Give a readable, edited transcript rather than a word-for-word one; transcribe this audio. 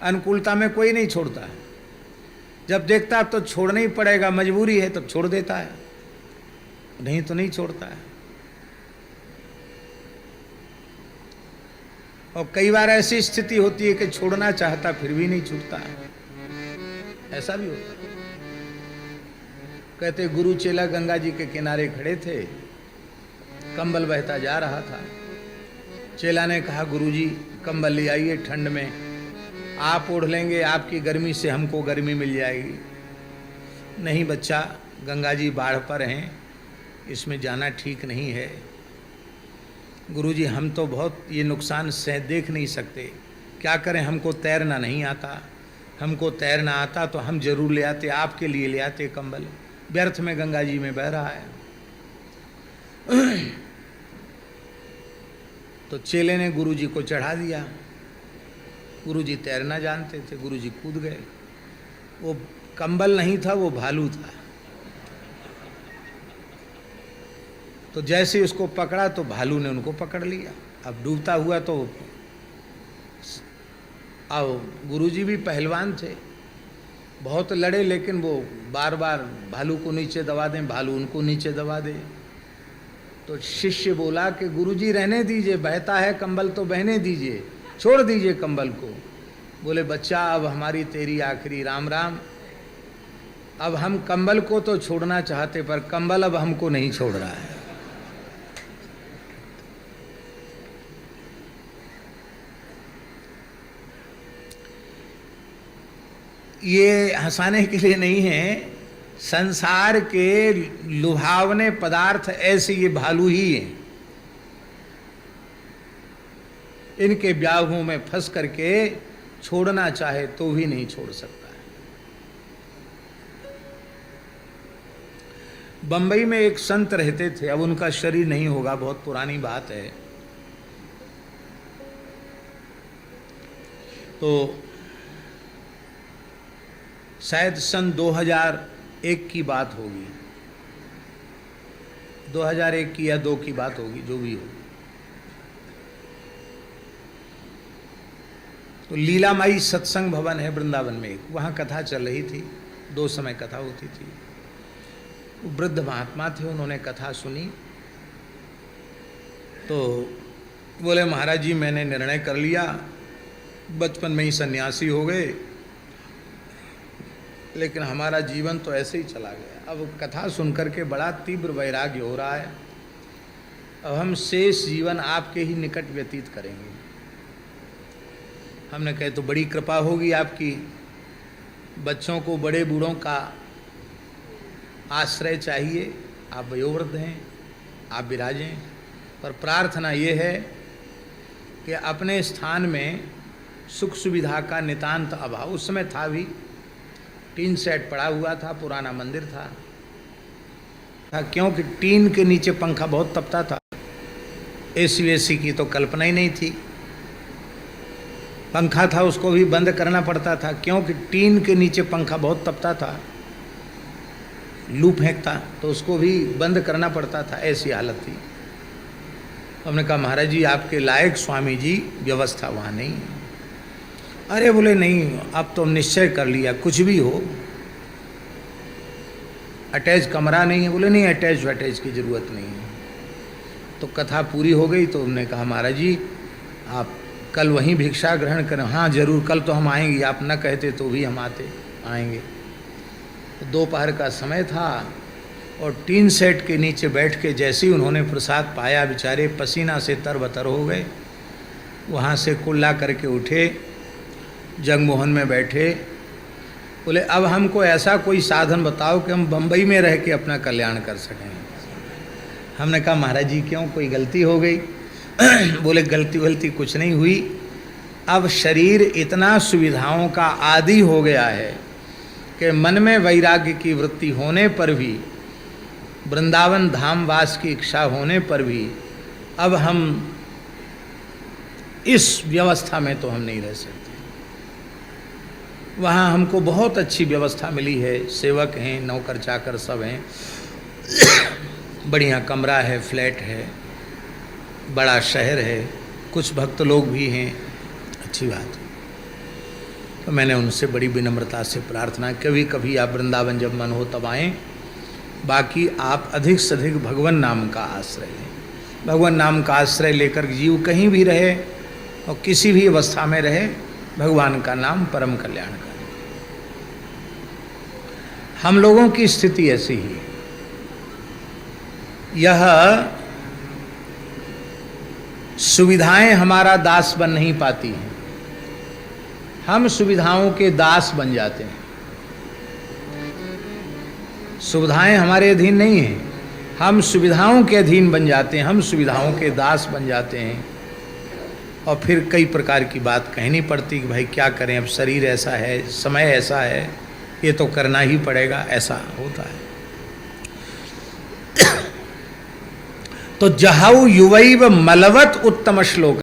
अनुकूलता में कोई नहीं छोड़ता है, जब देखता है तो छोड़ना ही पड़ेगा, मजबूरी है तब छोड़ देता है, नहीं तो नहीं छोड़ता है। और कई बार ऐसी स्थिति होती है कि छोड़ना चाहता फिर भी नहीं छूटता है, ऐसा भी होता है। कहते गुरु चेला गंगा जी के किनारे खड़े थे, कंबल बहता जा रहा था। चेला ने कहा गुरुजी कंबल ले आइए, ठंड में आप ओढ़ लेंगे, आपकी गर्मी से हमको गर्मी मिल जाएगी। नहीं बच्चा, गंगा जी बाढ़ पर हैं, इसमें जाना ठीक नहीं है। गुरुजी हम तो बहुत ये नुकसान सह देख नहीं सकते, क्या करें, हमको तैरना नहीं आता, हमको तैरना आता तो हम जरूर ले आते, आपके लिए ले आते कंबल, व्यर्थ में गंगा जी में बह रहा है। तो चेले ने गुरुजी को चढ़ा दिया। गुरुजी तैरना जानते थे, गुरुजी कूद गए। वो कंबल नहीं था, वो भालू था। तो जैसे ही उसको पकड़ा तो भालू ने उनको पकड़ लिया। अब डूबता हुआ तो आओ, गुरुजी भी पहलवान थे, बहुत लड़े, लेकिन वो बार बार भालू को नीचे दबा दें, भालू उनको नीचे दबा दे। तो शिष्य बोला कि गुरुजी रहने दीजिए, बहता है कंबल तो बहने दीजिए, छोड़ दीजिए कंबल को। बोले बच्चा अब हमारी तेरी आखिरी, राम राम, अब हम कंबल को तो छोड़ना चाहते पर कंबल अब हमको नहीं छोड़ रहा है। ये हंसाने के लिए नहीं है, संसार के लुभावने पदार्थ ऐसे ये भालू ही हैं, इनके ब्याहों में फंस करके छोड़ना चाहे तो भी नहीं छोड़ सकता है। बंबई में एक संत रहते थे, अब उनका शरीर नहीं होगा, बहुत पुरानी बात है। तो शायद सन 2001 की बात होगी, 2001 की या 2 की बात होगी, जो भी हो। तो लीलामाई सत्संग भवन है वृंदावन में, वहाँ कथा चल रही थी, 2 समय कथा होती थी। वो वृद्ध महात्मा थे, उन्होंने कथा सुनी तो बोले महाराज जी मैंने निर्णय कर लिया, बचपन में ही सन्यासी हो गए, लेकिन हमारा जीवन तो ऐसे ही चला गया। अब कथा सुनकर के बड़ा तीव्र वैराग्य हो रहा है, अब हम शेष जीवन आपके ही निकट व्यतीत करेंगे। हमने कहे तो बड़ी कृपा होगी आपकी, बच्चों को बड़े बूढ़ों का आश्रय चाहिए, आप वयोवृद्ध हैं, आप विराजें, पर प्रार्थना ये है कि अपने स्थान में सुख सुविधा का नितांत अभाव, उस समय था भी, टीन सेट पड़ा हुआ था, पुराना मंदिर था, क्योंकि टीन के नीचे पंखा बहुत तपता था, एसी वेसी की तो कल्पना ही नहीं थी। पंखा था उसको भी बंद करना पड़ता था, क्योंकि टीन के नीचे पंखा बहुत तपता था, लू फेंकता, तो उसको भी बंद करना पड़ता था, ऐसी हालत थी। हमने कहा महाराज जी आपके लायक स्वामी जी, व्यवस्था वहाँ नहीं है। अरे बोले नहीं, अब तो निश्चय कर लिया, कुछ भी हो, अटैच कमरा नहीं है। बोले नहीं, अटैच की ज़रूरत नहीं है। तो कथा पूरी हो गई तो उन्होंने कहा महाराज जी आप कल वहीं भिक्षा ग्रहण करें। हाँ जरूर, कल तो हम आएंगे, आप न कहते तो भी हम आएंगे। तो दोपहर का समय था और टीन सेट के नीचे बैठ के जैसे ही उन्होंने प्रसाद पाया, बेचारे पसीना से तरबतर हो गए। वहाँ से कुल्ला करके उठे, जगमोहन में बैठे, बोले अब हमको ऐसा कोई साधन बताओ कि हम बम्बई में रह के अपना कल्याण कर सकें। हमने कहा महाराज जी क्यों, कोई गलती हो गई? बोले गलती कुछ नहीं हुई, अब शरीर इतना सुविधाओं का आदी हो गया है कि मन में वैराग्य की वृत्ति होने पर भी, वृंदावन धाम वास की इच्छा होने पर भी, अब हम इस व्यवस्था में तो हम नहीं रह सकते। वहाँ हमको बहुत अच्छी व्यवस्था मिली है, सेवक हैं, नौकर चाकर सब हैं, बढ़िया कमरा है, फ्लैट है, बड़ा शहर है, कुछ भक्त लोग भी हैं, अच्छी बात है। तो मैंने उनसे बड़ी विनम्रता से प्रार्थना, कभी कभी आप वृंदावन जब मन हो तब आएँ, बाकी आप अधिक से अधिक भगवान नाम का आश्रय लें। भगवान नाम का आश्रय लेकर जीव कहीं भी रहे और किसी भी अवस्था में रहे, भगवान का नाम परम कल्याणकारी। हम लोगों की स्थिति ऐसी ही, यह सुविधाएं हमारा दास बन नहीं पाती हैं, हम सुविधाओं के दास बन जाते हैं। सुविधाएं हमारे अधीन नहीं हैं, हम सुविधाओं के अधीन बन जाते हैं, हम सुविधाओं के दास बन जाते हैं। और फिर कई प्रकार की बात कहनी पड़ती कि भाई क्या करें, अब शरीर ऐसा है, समय ऐसा है, ये तो करना ही पड़ेगा, ऐसा होता है। तो जहाउ युवैव मलवत उत्तम श्लोक।